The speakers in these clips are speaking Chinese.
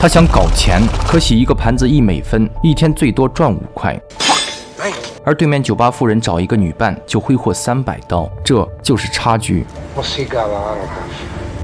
他想搞钱，可洗一个盘子1美分，一天最多赚5块。而对面酒吧富人找一个女伴就挥霍300刀，这就是差距。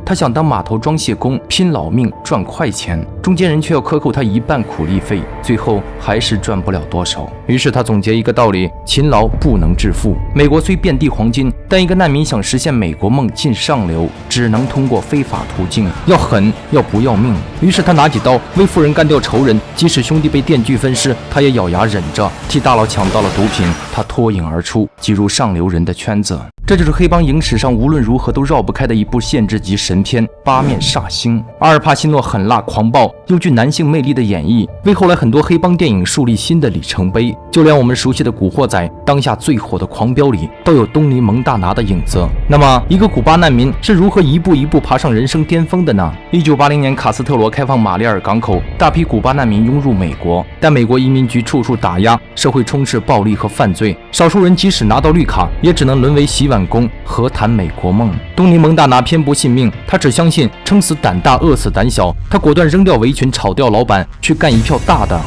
他想当码头装卸工，拼老命赚快钱，中间人却要克扣他1半苦力费，最后还是赚不了多少。于是他总结一个道理：勤劳不能致富。美国虽遍地黄金，但一个难民想实现美国梦进上流，只能通过非法途径，要狠，要不要命。于是他拿起刀为富人干掉仇人，即使兄弟被电锯分尸，他也咬牙忍着。替大佬抢到了毒品，他脱颖而出，挤入上流人的圈子。这就是黑帮影史上无论如何都绕不开的一部限制级神片《八面煞星》。阿尔帕西诺狠辣狂暴又具男性魅力的演绎，为后来很多黑帮电影树立新的里程碑。就连我们熟悉的《古惑仔》，当下最火的《狂飙》里，都有东尼蒙大拿的影子。那么，一个古巴难民是如何一步一步爬上人生巅峰的呢？1980年，卡斯特罗开放马里尔港口，大批古巴难民涌入美国，但美国移民局处处打压，社会充斥暴力和犯罪，少数人即使拿到绿卡，也只能沦为洗碗工，何谈美国梦？东尼蒙大拿偏不信命，他只相信撑死胆大，饿死胆小。他果断扔掉围裙，炒掉老板，去干一票大的。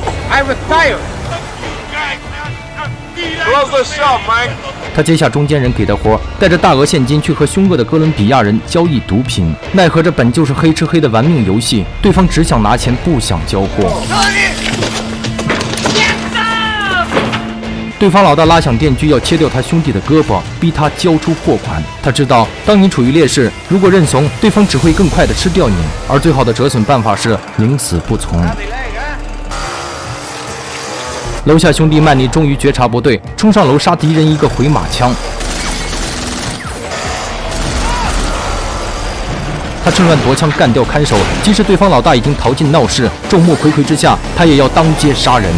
他接下中间人给的活，带着大额现金去和凶恶的哥伦比亚人交易毒品。奈何这本就是黑吃黑的玩命游戏，对方只想拿钱，不想交货。对方老大拉响电锯要切掉他兄弟的胳膊，逼他交出货款。他知道，当你处于劣势，如果认怂，对方只会更快地吃掉你，而最好的折损办法是宁死不从。楼下兄弟曼尼终于觉察不对，冲上楼杀敌人一个回马枪。他趁乱夺枪干掉看守，即使对方老大已经逃进闹市，众目睽睽之下，他也要当街杀人。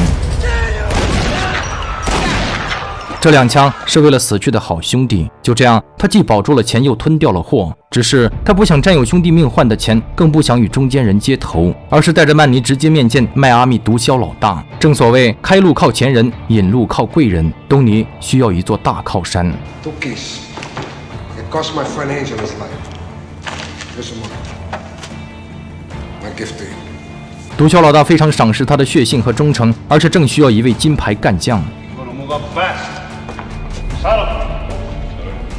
这2枪是为了死去的好兄弟，就这样，他既保住了钱，又吞掉了货。只是他不想占有兄弟命换的钱，更不想与中间人接头，而是带着曼尼直接面见迈阿密毒枭老大。正所谓开路靠前人，引路靠贵人，东尼需要一座大靠山。毒枭老大非常赏识他的血性和忠诚，而且正需要一位金牌干将。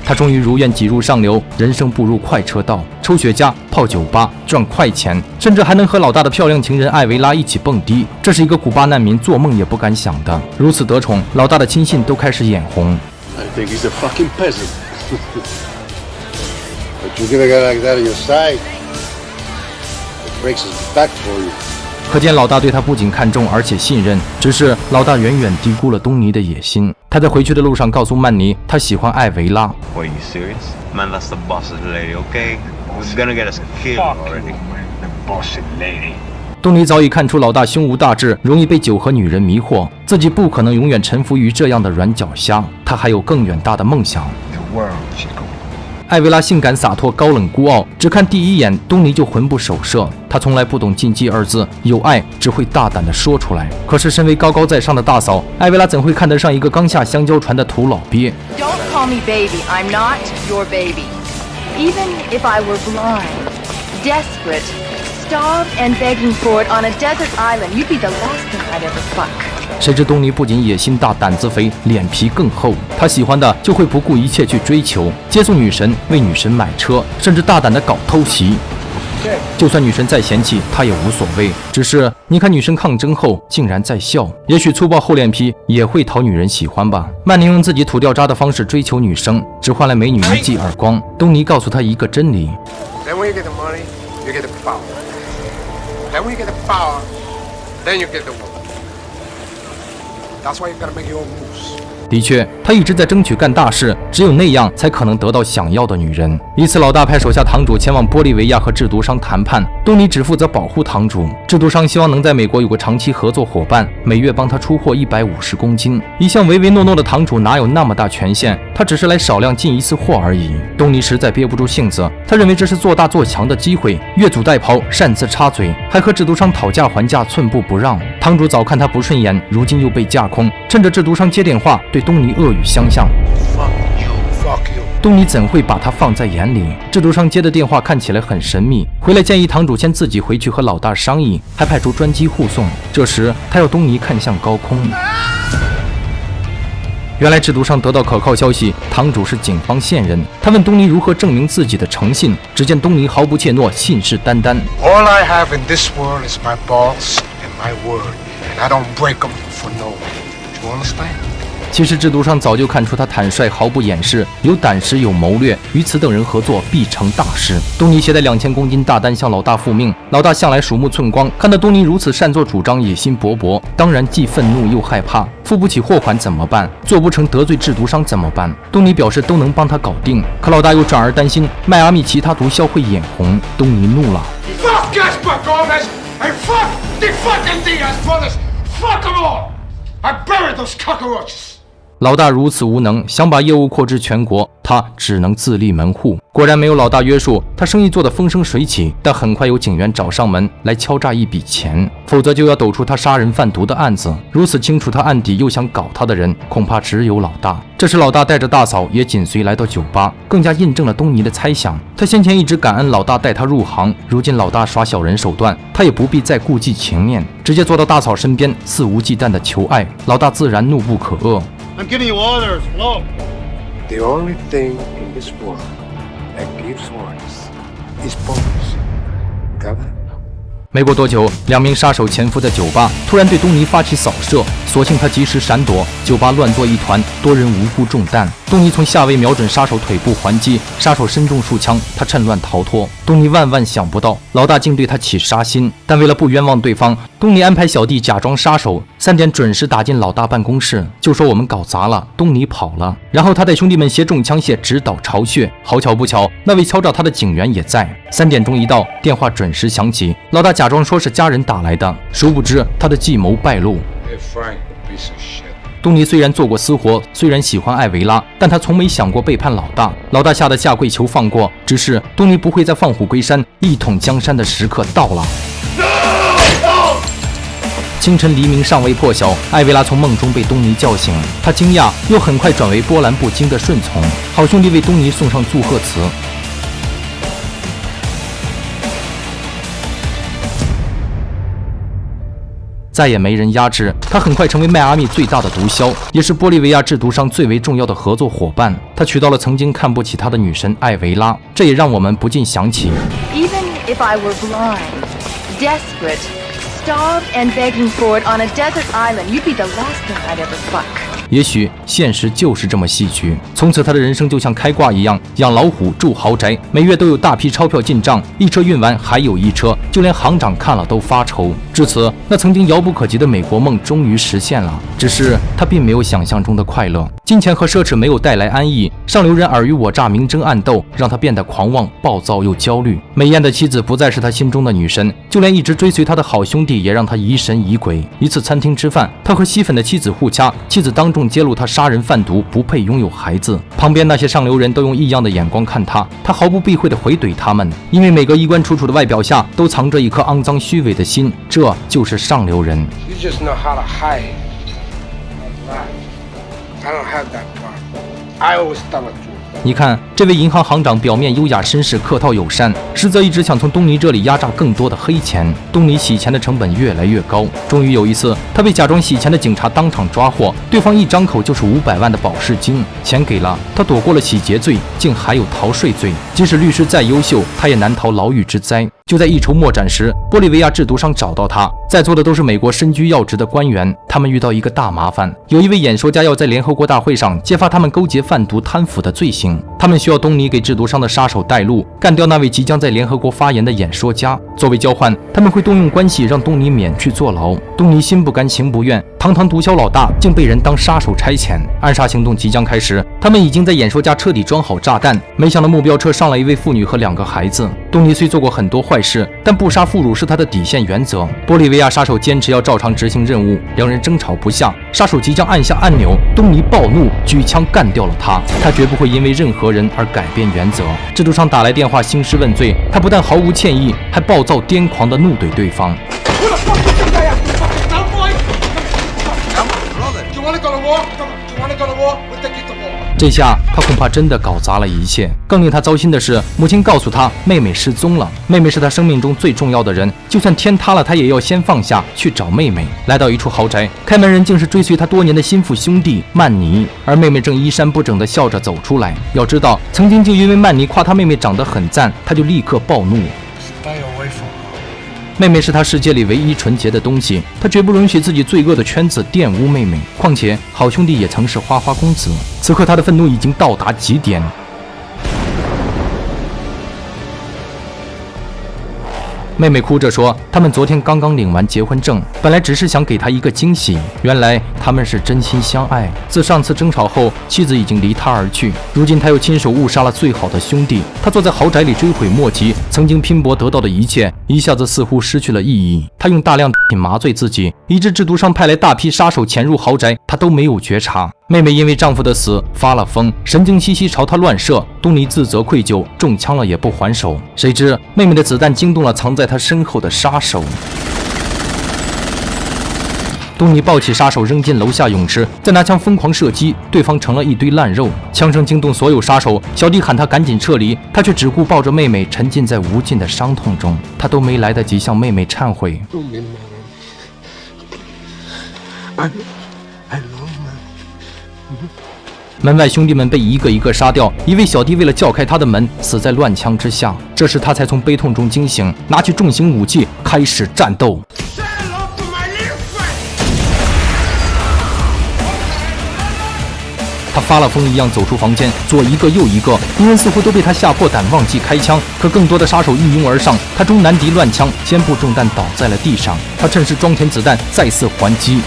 他终于如愿挤入上流，人生步入快车道，抽雪茄、泡酒吧、赚快钱，甚至还能和老大的漂亮情人艾维拉一起蹦迪。这是一个古巴难民做梦也不敢想的。如此得宠，老大的亲信都开始眼红。可见老大对他不仅看重，而且信任。只是老大远远低估了东尼的野心。他在回去的路上告诉曼尼，他喜欢艾维拉。东尼早已看出老大胸无大志，容易被酒和女人迷惑，自己不可能永远臣服于这样的软脚虾。他还有更远大的梦想。艾维拉性感洒脱，高冷孤傲，只看第一眼，东尼就魂不守舍。他从来不懂禁忌2字，有爱只会大胆地说出来。可是身为高高在上的大嫂，艾维拉怎会看得上一个刚下香蕉船的土老鳖 ？Don't call me baby. I'm not your baby. Even if I were blind, desperate, starved and begging for it on a desert island, you'd be the last thing I'd ever fuck.谁知东尼不仅野心大、胆子肥，脸皮更厚。他喜欢的就会不顾一切去追求，接送女神，为女神买车，甚至大胆的搞偷袭。就算女神再嫌弃，他也无所谓。只是你看女神抗争后竟然在笑，也许粗暴厚脸皮也会讨女人喜欢吧。曼宁用自己土掉渣的方式追求女生，只换来美女一记耳光。东尼告诉他一个真理。的确，他一直在争取干大事，只有那样才可能得到想要的女人。一次，老大派手下堂主前往玻利维亚和制毒商谈判，东尼只负责保护堂主。制毒商希望能在美国有个长期合作伙伴，每月帮他出货150公斤。一向唯唯诺诺的堂主哪有那么大权限？他只是来少量进一次货而已。东尼实在憋不住性子，他认为这是做大做强的机会，越俎代庖，擅自插嘴，还和制毒商讨价还价，寸步不让。堂主早看他不顺眼，如今又被架空，趁着制毒商接电话，对东尼恶语相向。Fuck you. 东尼怎会把他放在眼里？制毒商接的电话看起来很神秘，回来建议堂主先自己回去和老大商议，还派出专机护送。这时他要东尼看向高空。原来制毒商得到可靠消息，堂主是警方线人。他问东尼如何证明自己的诚信，只见东尼毫不怯懦，信誓旦旦。All I have in this world is my balls and my word, and I don't break them for no one. Do you understand? 其实制毒商早就看出他坦率毫不掩饰，有胆识有谋略，与此等人合作必成大事。东尼携带2000公斤大单向老大复命，老大向来鼠目寸光，看到东尼如此擅作主张，野心勃勃，当然既愤怒又害怕。付不起货款怎么办？做不成得罪制毒商怎么办？东尼表示都能帮他搞定，可老大又转而担心迈阿密其他毒枭会眼红。东尼怒了 Fuck Gaspar Gomez and fuck the fucking Diaz brothers! Fuck them all! I buried those cockroaches! 老大如此无能，想把业务扩至全国，他只能自立门户。果然没有老大约束，他生意做得风生水起。但很快有警员找上门来敲诈一笔钱，否则就要抖出他杀人贩毒的案子。如此清楚他案底又想搞他的人，恐怕只有老大。这时老大带着大嫂也紧随来到酒吧，更加印证了东尼的猜想。他先前一直感恩老大带他入行，如今老大耍小人手段，他也不必再顾忌情面，直接坐到大嫂身边，肆无忌惮的求爱。老大自然怒不可遏。I'm giving you orders, flow. The only thing in this world that gives orders is bonus. Got it? 没过多久，2名杀手潜伏在酒吧，突然对东尼发起扫射，所幸他及时闪躲，酒吧乱作一团，多人无辜中弹。东尼从下位瞄准杀手腿部还击，杀手身中数枪，他趁乱逃脱。东尼万万想不到，老大竟对他起杀心，但为了不冤枉对方，东尼安排小弟假装杀手，3点准时打进老大办公室，就说我们搞砸了，东尼跑了。然后他带兄弟们携中枪械直捣巢穴。好巧不巧，那位敲诈他的警员也在。3点钟一到，电话准时响起，老大假装说是家人打来的，殊不知他的计谋败露。Hey Frank, piece of shit. 东尼虽然做过私活，虽然喜欢艾维拉，但他从没想过背叛老大。老大吓得下跪求放过，只是东尼不会再放虎归山，一统江山的时刻到了。清晨黎明尚未破晓，艾维拉从梦中被东尼叫醒，他惊讶又很快转为波澜不惊的顺从。好兄弟为东尼送上祝贺词。再也没人压制他，很快成为迈阿密最大的毒枭，也是玻利维亚制毒商最为重要的合作伙伴。他娶到了曾经看不起他的女神艾维拉，这也让我们不禁想起 Even if I were blind, desperate, starved and begging for it on a desert island, you'd be the last thing I'd ever fuck. 也许现实就是这么戏剧。从此他的人生就像开挂一样，养老虎住豪宅，每月都有大批钞票进账，一车运完还有一车，就连行长看了都发愁。至此，那曾经遥不可及的美国梦终于实现了。只是他并没有想象中的快乐，金钱和奢侈没有带来安逸，上流人尔虞我诈，明争暗斗，让他变得狂妄、暴躁又焦虑。美艳的妻子不再是他心中的女神，就连一直追随他的好兄弟也让他疑神疑鬼。一次餐厅吃饭，他和吸粉的妻子互掐，妻子当众揭露他杀人贩毒，不配拥有孩子。旁边那些上流人都用异样的眼光看他，他毫不避讳地回怼他们，因为每个衣冠楚楚的外表下都藏着一颗肮脏虚伪的心，这就是上流人。 You just know how to hide. I don't have that part. I always tell the truth. 你看，这位银行行长表面优雅绅士、客套友善，实则一直想从东尼这里压榨更多的黑钱。东尼洗钱的成本越来越高，终于有一次，他被假装洗钱的警察当场抓获，对方一张口就是500万的保释金。钱给了他，躲过了洗劫罪，竟还有逃税罪。即使律师再优秀，他也难逃牢狱之灾。就在一筹莫展时，玻利维亚制毒商找到他，在座的都是美国身居要职的官员，他们遇到一个大麻烦，有一位演说家要在联合国大会上揭发他们勾结贩毒贪腐的罪行，他们需要东尼给制毒商的杀手带路，干掉那位即将在联合国发言的演说家。作为交换，他们会动用关系让东尼免去坐牢。东尼心不甘情不愿，堂堂毒枭老大竟被人当杀手差遣。暗杀行动即将开始，他们已经在演说家车底装好炸弹，没想到目标车上了一位妇女和2个孩子。东尼虽做过很多坏事，但不杀妇孺是他的底线原则。玻利维亚杀手坚持要照常执行任务，两人争吵不下，杀手即将按下按钮，东尼暴怒，举枪干掉了他。他绝不会因为任何人而改变原则。制毒商打来电话兴师问罪，他不但毫无歉意，还暴躁癫狂地怒怼对方。这下他恐怕真的搞砸了一切。更令他糟心的是，母亲告诉他妹妹失踪了。妹妹是他生命中最重要的人，就算天塌了，他也要先放下去找妹妹。来到一处豪宅，开门人竟是追随他多年的心腹兄弟曼尼，而妹妹正衣衫不整地笑着走出来。要知道，曾经就因为曼尼夸他妹妹长得很赞，他就立刻暴怒。妹妹是他世界里唯一纯洁的东西，他绝不允许自己罪恶的圈子玷污妹妹。况且好兄弟也曾是花花公子。此刻他的愤怒已经到达极点。妹妹哭着说，他们昨天刚刚领完结婚证，本来只是想给他一个惊喜，原来他们是真心相爱。自上次争吵后，妻子已经离他而去，如今他又亲手误杀了最好的兄弟。他坐在豪宅里追悔莫及，曾经拼搏得到的一切，一下子似乎失去了意义。他用大量毒品麻醉自己，以致制毒商派来大批杀手潜入豪宅，他都没有觉察。妹妹因为丈夫的死发了疯，神经兮兮朝他乱射。东尼自责愧疚，中枪了也不还手。谁知妹妹的子弹惊动了藏在他身后的杀手。东尼抱起杀手扔进楼下泳池，再拿枪疯狂射击，对方成了一堆烂肉。枪声惊动所有杀手，小弟喊他赶紧撤离，他却只顾抱着妹妹沉浸在无尽的伤痛中。他都没来得及向妹妹忏悔。门外兄弟们被一个一个杀掉，一位小弟为了叫开他的门，死在乱枪之下。这时他才从悲痛中惊醒，拿起重型武器开始战斗。他发了疯一样走出房间，左一个右一个，敌人似乎都被他吓破胆，忘记开枪。可更多的杀手一拥而上，他中难敌乱枪，肩部中弹倒在了地上。他趁势装填子弹，再次还击。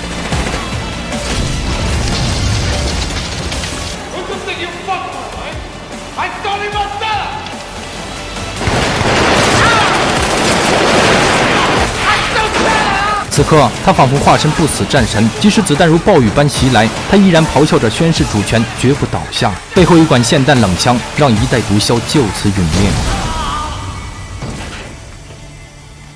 此刻，他仿佛化身不死战神，即使子弹如暴雨般袭来，他依然咆哮着宣誓主权，绝不倒下。背后一管霰弹冷枪，让一代毒枭就此陨灭。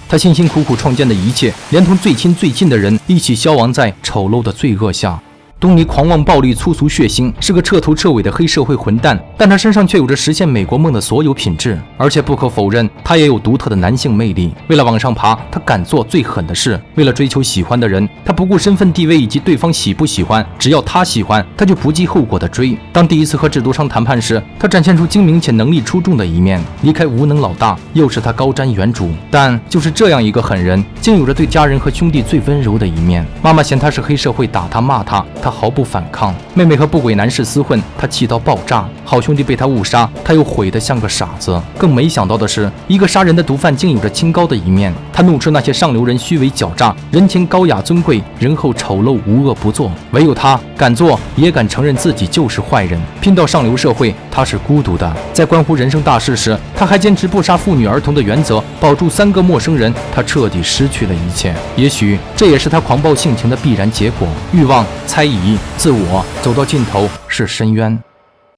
他辛辛苦苦创建的一切，连同最亲最近的人一起消亡在丑陋的罪恶下。东尼狂妄暴力、粗俗血腥，是个彻头彻尾的黑社会混蛋，但他身上却有着实现美国梦的所有品质。而且不可否认，他也有独特的男性魅力。为了往上爬，他敢做最狠的事；为了追求喜欢的人，他不顾身份地位以及对方喜不喜欢，只要他喜欢，他就不计后果的追。当第一次和制毒商谈判时，他展现出精明且能力出众的一面。离开无能老大，又是他高瞻远瞩。但就是这样一个狠人，竟有着对家人和兄弟最温柔的一面。妈妈嫌他是黑社会，打他骂他，他毫不反抗。妹妹和不轨男士厮混，他气到爆炸。好兄弟被他误杀，他又毁得像个傻子。更没想到的是，一个杀人的毒贩竟有着清高的一面。他怒斥那些上流人虚伪狡诈，人前高雅尊贵，人后丑陋无恶不作。唯有他敢做，也敢承认自己就是坏人。拼到上流社会，他是孤独的。在关乎人生大事时，他还坚持不杀妇女儿童的原则，保住3个陌生人。他彻底失去了一切。也许这也是他狂暴性情的必然结果。欲望、猜疑、自我，走到尽头是深渊。